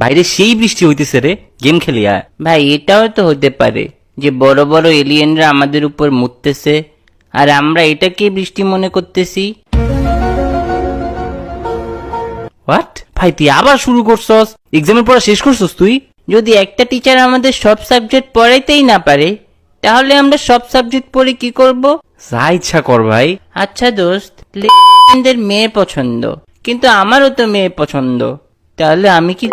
বাইরে সেই বৃষ্টি হইতেছে রে, গেম খেলি আয়। ভাই এটাও তো হতে পারে যে বড় বড় এলিয়েনরা আমাদের উপর মুততেছে আর আমরা এটাকে বৃষ্টি মনে করতেছি। হোয়াট ভাই, তুই আবার শুরু করছস? এক্সামের পড়া শেষ করছস তুই? যদি একটা টিচার আমাদের সব সাবজেক্ট পড়াইতেই না পারে তাহলে আমরা সব সাবজেক্ট পড়ে কি করব? যা ইচ্ছা কর ভাই। আচ্ছা দোস্ত, লেজেন্ডের মেয়ে পছন্দ, কিন্তু আমারও তো মেয়ে পছন্দ, তাহলে আমি কি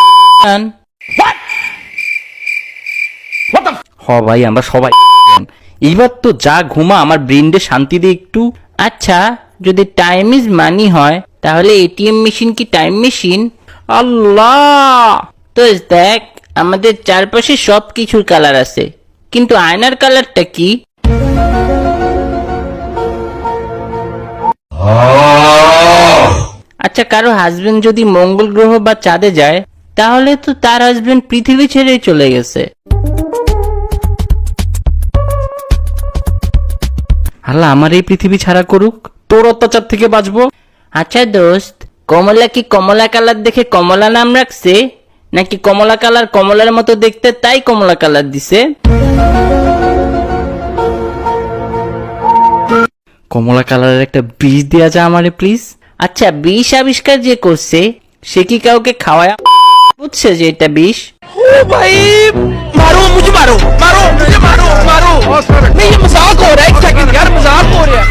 হ ভাই, আমরা সবাই এইবার তো যা ঘুমা, আমার ব্রেনডে শান্তি দে একটু। আচ্ছা, যদি টাইম ইজ মানি হয় তাহলে এটিএম মেশিন কি টাইম মেশিন? আল্লাহ, তো দেখ, আমাদের চারপাশে সব কিছুর কালার আছে, কিন্তু আয়নার কালারটা কি? আচ্ছা, কারো হাজবেন্ড যদি মঙ্গল গ্রহ বা চাঁদে যায় তাহলে তো তার হাজবেন্ড পৃথিবী ছেড়ে চলে গেছে। আল্লাহ আমার এই পৃথিবী ছাড়া করুক, তোর অত্যাচার থেকে বাঁচবো। আচ্ছা দোস্ত, কমলা কি কমলা কালার দেখে কমলা নাম রাখছে, নাকি কমলা কালার কমলার মতো দেখতে তাই কমলা কালার দিছে? কমলা কালারের একটা বীজ দেয়া যায় আমারে প্লিজ। আচ্ছা, বিষ আবিষ্কার যে করছে সে কি কাউকে খাওয়ায় বুঝছে যে এটা বিষ? ओ भाई मारो मुझे, मारो मारो मुझे, मारो मारो नहीं, ये मजाक हो रहा है। एक सेकंड यार, मजाक हो रहा है।